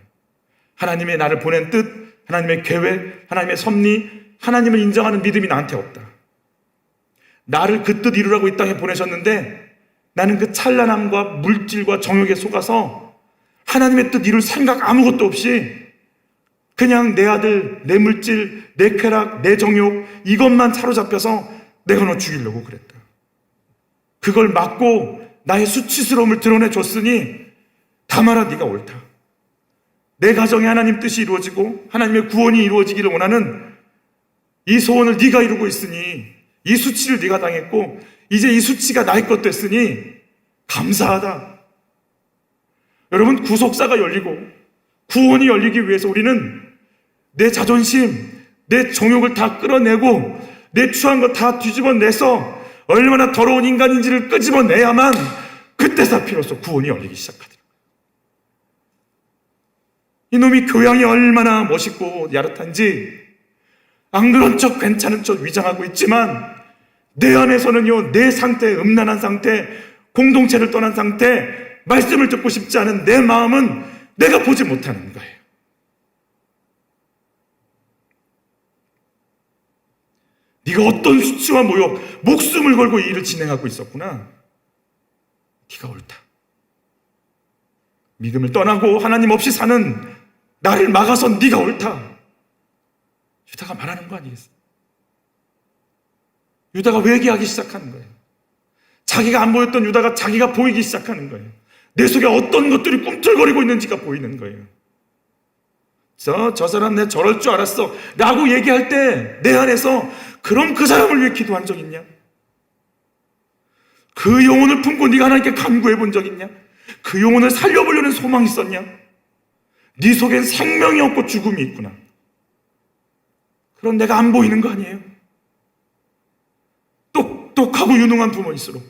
하나님의 나를 보낸 뜻, 하나님의 계획, 하나님의 섭리, 하나님을 인정하는 믿음이 나한테 없다. 나를 그 뜻 이루라고 이 땅에 보내셨는데 나는 그 찬란함과 물질과 정욕에 속아서 하나님의 뜻 이룰 생각 아무것도 없이 그냥 내 아들, 내 물질, 내 쾌락, 내 정욕 이것만 사로잡혀서 내가 너 죽이려고 그랬다. 그걸 막고 나의 수치스러움을 드러내줬으니 다말아 네가 옳다. 내 가정에 하나님 뜻이 이루어지고 하나님의 구원이 이루어지기를 원하는 이 소원을 네가 이루고 있으니, 이 수치를 네가 당했고 이제 이 수치가 나의 것 됐으니 감사하다. 여러분, 구속사가 열리고 구원이 열리기 위해서 우리는 내 자존심, 내 정욕을 다 끌어내고 내 추한 거 다 뒤집어내서 얼마나 더러운 인간인지를 끄집어내야만 그때서 비로소 구원이 열리기 시작하더라. 이놈이 교양이 얼마나 멋있고 야릇한지 안 그런 척 괜찮은 척 위장하고 있지만 내 안에서는요, 내 상태, 음란한 상태, 공동체를 떠난 상태, 말씀을 듣고 싶지 않은 내 마음은 내가 보지 못하는 거예요. 네가 어떤 수치와 모욕, 목숨을 걸고 이 일을 진행하고 있었구나. 네가 옳다. 믿음을 떠나고 하나님 없이 사는 나를 막아서 네가 옳다. 유다가 말하는 거 아니겠어요? 유다가 회개하기 시작하는 거예요. 자기가 안 보였던 유다가 자기가 보이기 시작하는 거예요. 내 속에 어떤 것들이 꿈틀거리고 있는지가 보이는 거예요. 저 사람 내 저럴 줄 알았어 라고 얘기할 때 내 안에서 그럼 그 사람을 위해 기도한 적 있냐? 그 영혼을 품고 네가 하나님께 간구해 본 적 있냐? 그 영혼을 살려보려는 소망이 있었냐? 네 속엔 생명이 없고 죽음이 있구나. 그런 내가 안 보이는 거 아니에요? 똑똑하고 유능한 부모일수록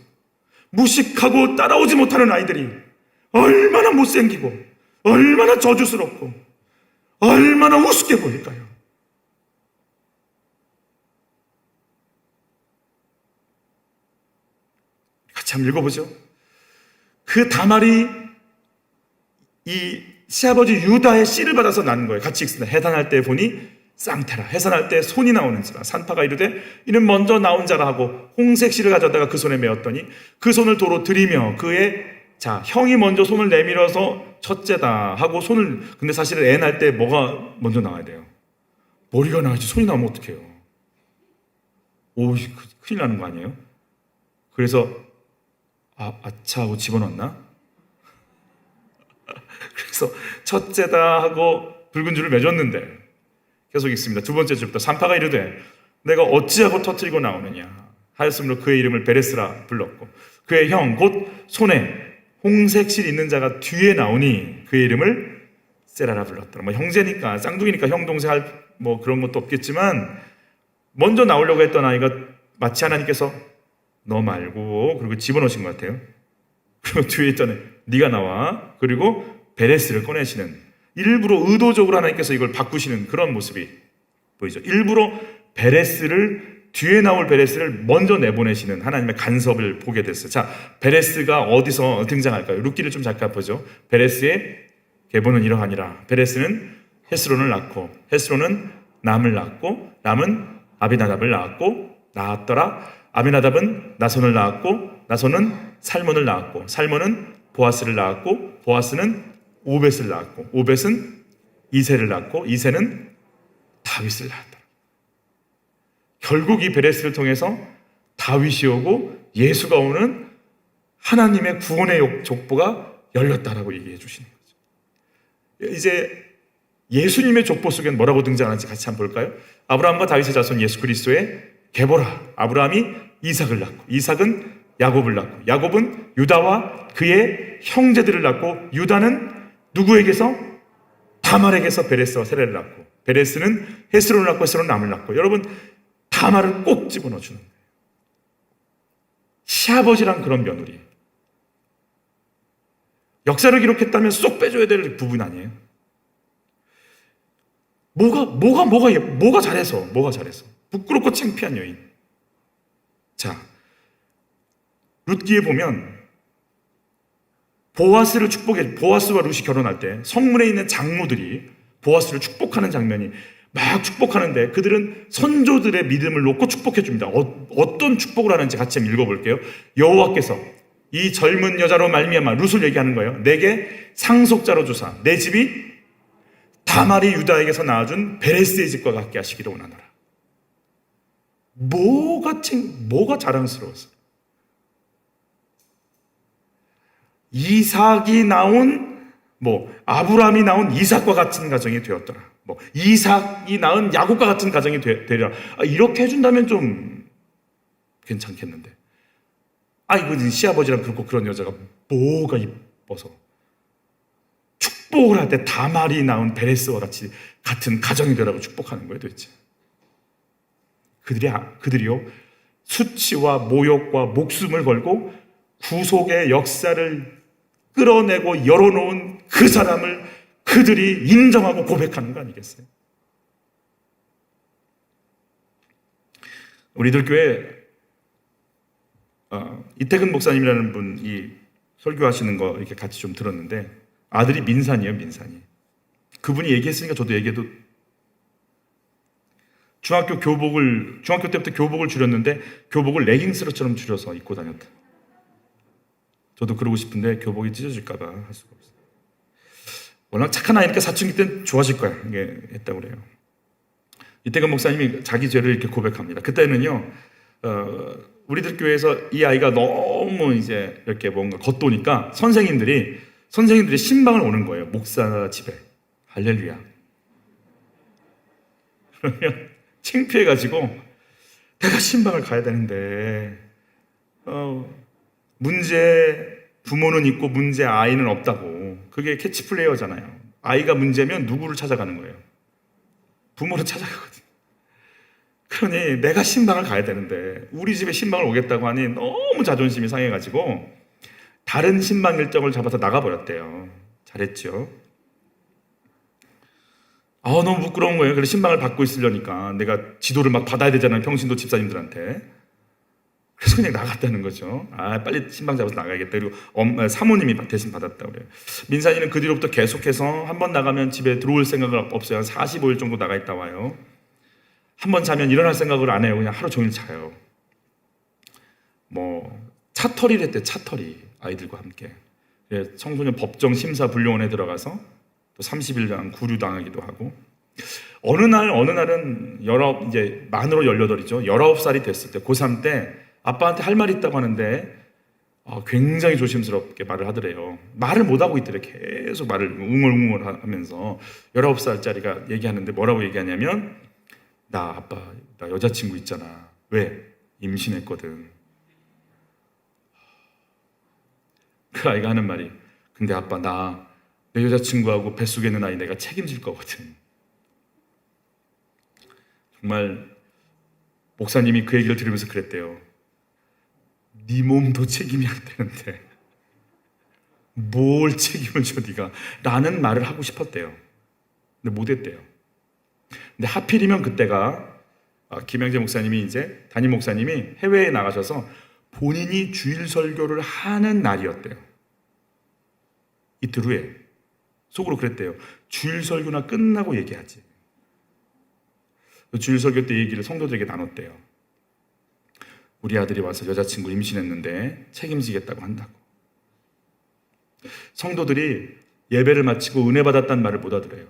무식하고 따라오지 못하는 아이들이 얼마나 못생기고 얼마나 저주스럽고 얼마나 우습게 보일까요? 같이 한번 읽어보죠. 그 다말이 이 시아버지 유다의 씨를 받아서 낳는 거예요. 같이 읽습니다. 해산할 때 보니 쌍태라. 해산할 때 손이 나오는지라. 산파가 이르되 이는 먼저 나온 자라 하고 홍색 씨를 가져다가 그 손에 메었더니 그 손을 도로 들이며 그의 형이 먼저 손을 내밀어서 첫째다 하고 손을, 근데 사실은 애 낳을 때 뭐가 먼저 나와야 돼요? 머리가 나와야지. 손이 나오면 어떡해요? 큰일 나는 거 아니에요? 그래서 아차 하고 집어넣나? 그래서 첫째다 하고 붉은 줄을 맺었는데 계속 읽습니다. 두 번째 줄부터 산파가 이르되 내가 어찌하고 터뜨리고 나오느냐 하였으므로 그의 이름을 베레스라 불렀고 그의 형 곧 손에 홍색 실 있는 자가 뒤에 나오니 그의 이름을 세라라 불렀더라. 뭐 형제니까 쌍둥이니까 형 동생 할 뭐 그런 것도 없겠지만 먼저 나오려고 했던 아이가 마치 하나님께서 너 말고 그리고 집어넣으신 것 같아요. 그리고 뒤에 있던 애 네가 나와. 그리고 베레스를 꺼내시는, 일부러 의도적으로 하나님께서 이걸 바꾸시는 그런 모습이 보이죠. 일부러 뒤에 나올 베레스를 먼저 내보내시는 하나님의 간섭을 보게 됐어요. 자, 베레스가 어디서 등장할까요? 룻기를 좀 잠깐 보죠. 베레스의 계보는 이러하니라. 베레스는 헤스론을 낳고 헤스론은 남을 낳고 남은 아비나답을 낳았더라. 아비나답은 나손을 낳았고 나손은 살몬을 낳았고 살몬은 보아스를 낳았고 보아스는 오벳을 낳았고 오벳은 이새를 낳고 이새는 다윗을 낳았다. 결국 이 베레스를 통해서 다윗이 오고 예수가 오는 하나님의 구원의 족보가 열렸다라고 얘기해 주시는 거죠. 이제 예수님의 족보 속엔 뭐라고 등장하는지 같이 한번 볼까요? 아브라함과 다윗의 자손 예수 그리스도의 계보라. 아브라함이 이삭을 낳고 이삭은 야곱을 낳고, 야곱은 유다와 그의 형제들을 낳고, 유다는 누구에게서? 다말에게서 베레스와 세레를 낳고, 베레스는 헤스론을 낳고 헤스론은 람을 낳고. 여러분, 다말을 꼭 집어넣어주는 거예요. 시아버지랑 그런 며느리. 역사를 기록했다면 쏙 빼줘야 될 부분 아니에요? 뭐가 잘해서? 부끄럽고 창피한 여인. 자, 룻기에 보면 보아스와 룻이 결혼할 때 성문에 있는 장로들이 보아스를 축복하는 장면이 막 축복하는데, 그들은 선조들의 믿음을 놓고 축복해 줍니다. 어떤 축복을 하는지 같이 한번 읽어볼게요. 여호와께서 이 젊은 여자로 말미암아, 룻을 얘기하는 거예요. 내게 상속자로 주사 내 집이 다말이 유다에게서 낳아준 베레스의 집과 같게 하시기를 원하노라. 뭐가 자랑스러웠어? 이삭이 나온, 아브라함이 나온 이삭과 같은 가정이 되었더라. 이삭이 낳은 야곱과 같은 가정이 되리라. 이렇게 해준다면 좀 괜찮겠는데. 이거 시아버지랑 그렇고 그런 여자가 뭐가 이뻐서. 축복을 할 때 다말이 낳은 베레스와 같은 가정이 되라고 축복하는 거예요, 도대체. 그들이요, 수치와 모욕과 목숨을 걸고 구속의 역사를 끌어내고 열어놓은 그 사람을 그들이 인정하고 고백하는 거 아니겠어요? 우리들 교회 이태근 목사님이라는 분이 설교하시는 거 이렇게 같이 좀 들었는데, 아들이 민산이에요, 민산이. 그분이 얘기했으니까 저도 얘기해도, 중학교 때부터 교복을 줄였는데 교복을 레깅스처럼 줄여서 입고 다녔다. 저도 그러고 싶은데 교복이 찢어질까봐 할 수가 없어요. 워낙 착한 아이니까 사춘기 때는 좋아질 거야, 이게 했다고 그래요. 이태근 목사님이 자기 죄를 이렇게 고백합니다. 그때는요, 우리들 교회에서 이 아이가 너무 이제 이렇게 뭔가 겉도니까 선생님들이 신방을 오는 거예요. 목사 집에. 할렐루야. 그러면 창피해가지고 내가 신방을 가야 되는데, 문제 부모는 있고 문제 아이는 없다고. 그게 캐치플레이어잖아요. 아이가 문제면 누구를 찾아가는 거예요? 부모를 찾아가거든요. 그러니 내가 신방을 가야 되는데 우리 집에 신방을 오겠다고 하니 너무 자존심이 상해가지고 다른 신방 일정을 잡아서 나가버렸대요. 잘했죠. 너무 부끄러운 거예요. 그래서 신방을 받고 있으려니까 내가 지도를 막 받아야 되잖아요, 평신도 집사님들한테. 그래서 그냥 나갔다는 거죠. 빨리 신방 잡아서 나가야겠다. 그리고 사모님이 대신 받았다고 그래요. 민산이는 그 뒤로부터 계속해서 한 번 나가면 집에 들어올 생각을 없어요. 한 45일 정도 나가 있다 와요. 한 번 자면 일어날 생각을 안 해요. 그냥 하루 종일 자요. 차터리를 했대, 차터리. 아이들과 함께. 청소년 법정 심사 불려원에 들어가서 또 30일간 구류당하기도 하고. 어느 날은 이제 만으로 18이죠. 19살이 됐을 때, 고3 때 아빠한테 할 말이 있다고 하는데 굉장히 조심스럽게 말을 하더래요. 말을 못하고 있더래. 계속 말을 웅얼웅얼 하면서 19살짜리가 얘기하는데 뭐라고 얘기하냐면, 아빠, 나 여자친구 있잖아. 왜? 임신했거든. 그 아이가 하는 말이, 근데 아빠, 내 여자친구하고 뱃속에 있는 아이 내가 책임질 거거든. 정말 목사님이 그 얘기를 들으면서 그랬대요. 네 몸도 책임이 안 되는데 뭘 책임을 져 네가, 라는 말을 하고 싶었대요. 근데 못했대요. 근데 하필이면 그때가 김영재 목사님이, 담임 목사님이 해외에 나가셔서 본인이 주일 설교를 하는 날이었대요. 이틀 후에. 속으로 그랬대요. 주일 설교나 끝나고 얘기하지. 주일 설교 때 얘기를 성도들에게 나눴대요. 우리 아들이 와서 여자친구 임신했는데 책임지겠다고 한다고. 성도들이 예배를 마치고 은혜 받았다는 말을 못 알아들어요.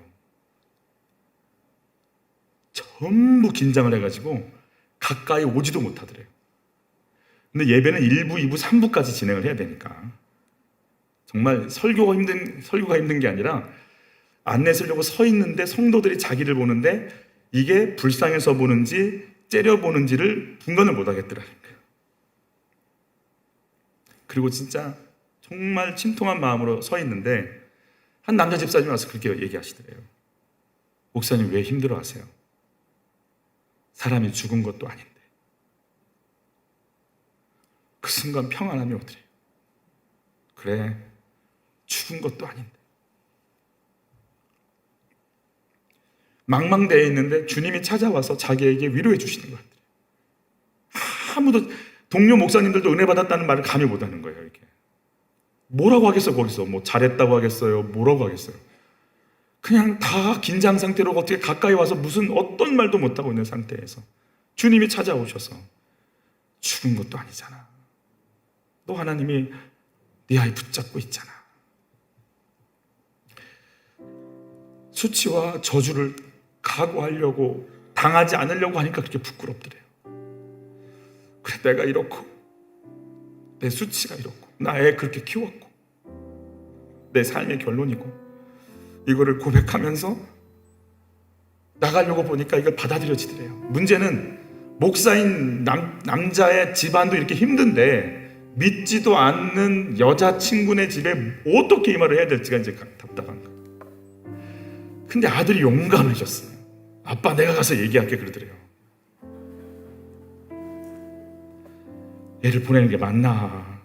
전부 긴장을 해가지고 가까이 오지도 못하더래요. 근데 예배는 1부, 2부, 3부까지 진행을 해야 되니까 정말 설교가 힘든 게 아니라 안내 쓰려고 서 있는데 성도들이 자기를 보는데 이게 불쌍해서 보는지 째려 보는지를 분간을 못 하겠더라니까요. 그리고 진짜 정말 침통한 마음으로 서 있는데 한 남자 집사님이 와서 그렇게 얘기하시더래요. 목사님 왜 힘들어하세요? 사람이 죽은 것도 아닌데. 그 순간 평안함이 오더래요. 그래, 죽은 것도 아닌데. 망망대해 있는데 주님이 찾아와서 자기에게 위로해 주시는 것 같아요. 아무도, 동료 목사님들도 은혜 받았다는 말을 감히 못하는 거예요. 이렇게 뭐라고 하겠어요? 거기서 뭐 잘했다고 하겠어요? 뭐라고 하겠어요? 그냥 다 긴장 상태로 어떻게 가까이 와서 무슨 어떤 말도 못하고 있는 상태에서 주님이 찾아오셔서 죽은 것도 아니잖아. 너 하나님이 네 아이 붙잡고 있잖아. 수치와 저주를 각오하려고, 당하지 않으려고 하니까 그렇게 부끄럽더래요. 그래, 내가 이렇고 내 수치가 이렇고 나 애 그렇게 키웠고 내 삶의 결론이고 이거를 고백하면서 나가려고 보니까 이걸 받아들여지더래요. 문제는 목사인 남자의 집안도 이렇게 힘든데 믿지도 않는 여자친구네 집에 어떻게 이 말을 해야 될지가 이제 답답한 거예요. 근데 아들이 용감해졌어요. 아빠 내가 가서 얘기할게 그러더래요. 얘를 보내는 게 맞나.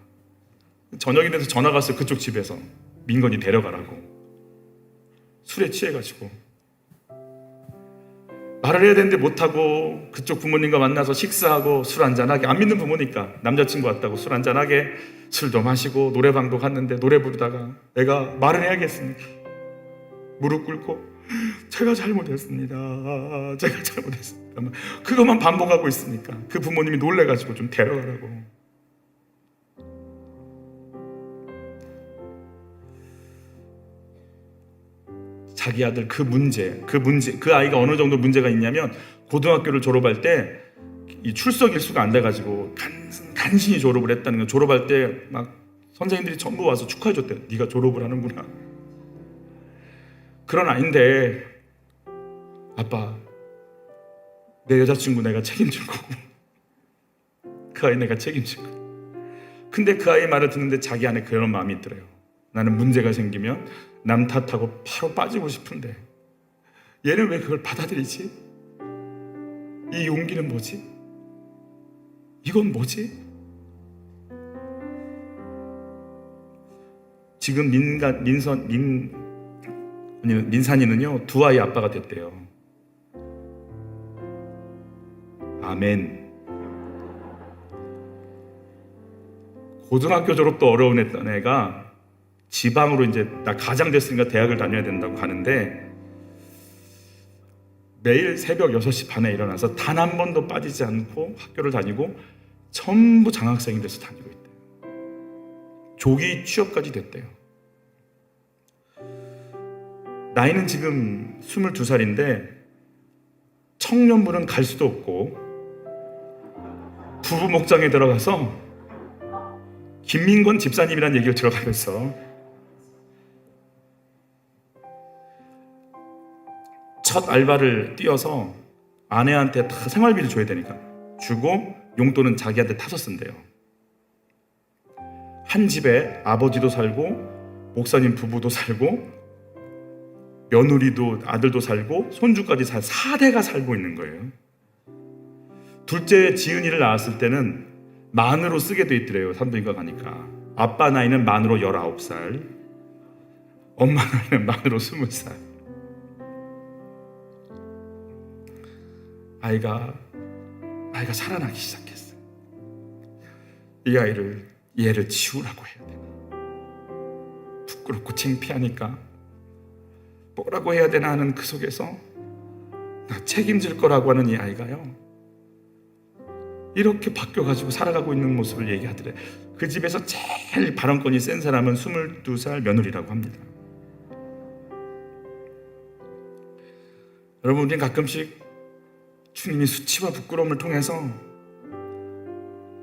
저녁이 돼서 전화가 왔어요. 그쪽 집에서 민건이 데려가라고. 술에 취해가지고 말을 해야 되는데 못하고 그쪽 부모님과 만나서 식사하고 술 한잔하게, 안 믿는 부모니까 남자친구 왔다고 술 한잔하게 술도 마시고 노래방도 갔는데 노래 부르다가 애가 말을 해야겠으니까 무릎 꿇고 제가 잘못했습니다. 제가 잘못했습니다. 그것만 반복하고 있으니까 그 부모님이 놀래가지고 좀 데려가라고. 자기 아들 그 아이가 어느 정도 문제가 있냐면 고등학교를 졸업할 때 이 출석 일수가 안 돼가지고 간신히 졸업을 했다는 거. 졸업할 때 막 선생님들이 전부 와서 축하해 줬대요. 네가 졸업을 하는구나. 그런 아이인데 아빠 내 여자친구 내가 책임질 거고 그 아이 내가 책임질 거고. 근데 그 아이 말을 듣는데 자기 안에 그런 마음이 있더래요. 나는 문제가 생기면 남 탓하고 바로 빠지고 싶은데 얘는 왜 그걸 받아들이지? 이 용기는 뭐지? 이건 뭐지? 지금 민산이는요 2아이 아빠가 됐대요. 아멘. 고등학교 졸업도 어려운 애가 지방으로 이제 나 가장 됐으니까 대학을 다녀야 된다고 가는데 매일 새벽 6시 반에 일어나서 단 한 번도 빠지지 않고 학교를 다니고 전부 장학생이 돼서 다니고 있대요. 조기 취업까지 됐대요. 나이는 지금 22살인데 청년부는 갈 수도 없고 부부 목장에 들어가서 김민권 집사님이라는 얘기를 들어가면서 첫 알바를 뛰어서 아내한테 다 생활비를 줘야 되니까 주고 용돈은 자기한테 타서 쓴대요. 한 집에 아버지도 살고 목사님 부부도 살고 며느리도 아들도 살고 손주까지 4대가 살고 있는 거예요. 둘째 지은이를 낳았을 때는 만으로 쓰게 돼 있더래요. 산부인과 가니까 아빠 나이는 만으로 19살, 엄마 나이는 만으로 20살. 아이가 살아나기 시작했어요. 이 얘를 치우라고 해야 되나, 부끄럽고 창피하니까 뭐라고 해야 되나 하는 그 속에서 나 책임질 거라고 하는 이 아이가요 이렇게 바뀌어가지고 살아가고 있는 모습을 얘기하더래. 그 집에서 제일 발언권이 센 사람은 22살 며느리라고 합니다. 여러분, 우리는 가끔씩 주님이 수치와 부끄러움을 통해서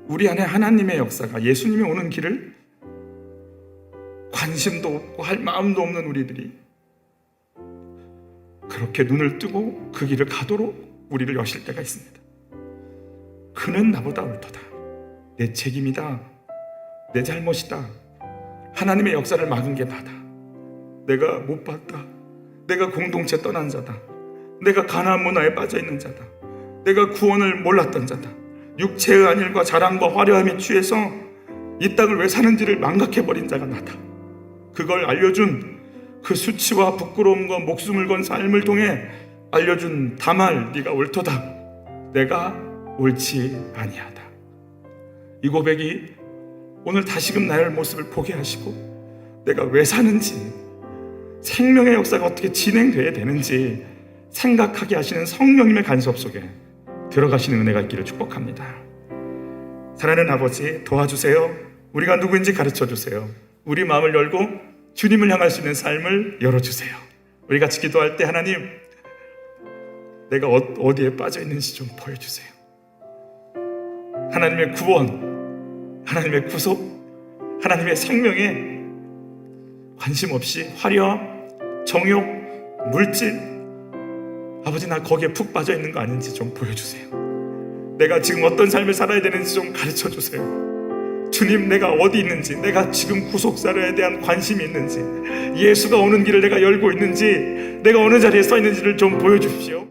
우리 안에 하나님의 역사가, 예수님이 오는 길을 관심도 없고 할 마음도 없는 우리들이 그렇게 눈을 뜨고 그 길을 가도록 우리를 여실 때가 있습니다. 그는 나보다 옳도다, 내 책임이다, 내 잘못이다. 하나님의 역사를 막은 게 나다. 내가 못 봤다. 내가 공동체 떠난 자다. 내가 가나안 문화에 빠져있는 자다. 내가 구원을 몰랐던 자다. 육체의 안일과 자랑과 화려함에 취해서 이 땅을 왜 사는지를 망각해버린 자가 나다. 그걸 알려준 그 수치와 부끄러움과 목숨을 건 삶을 통해 알려준 다말 네가 옳도다. 내가 옳지 아니하다. 이 고백이 오늘 다시금 나의 모습을 보게 하시고 내가 왜 사는지, 생명의 역사가 어떻게 진행돼야 되는지 생각하게 하시는 성령님의 간섭 속에 들어가시는 은혜가 있기를 축복합니다. 사랑하는 아버지, 도와주세요. 우리가 누구인지 가르쳐주세요. 우리 마음을 열고 주님을 향할 수 있는 삶을 열어주세요. 우리 같이 기도할 때 하나님, 내가 어디에 빠져있는지 좀 보여주세요. 하나님의 구원, 하나님의 구속, 하나님의 생명에 관심 없이 화려함, 정욕, 물질, 아버지 나 거기에 푹 빠져있는 거 아닌지 좀 보여주세요. 내가 지금 어떤 삶을 살아야 되는지 좀 가르쳐주세요. 주님, 내가 어디 있는지, 내가 지금 구속사에 대한 관심이 있는지, 예수가 오는 길을 내가 열고 있는지, 내가 어느 자리에 서 있는지를 좀 보여주십시오.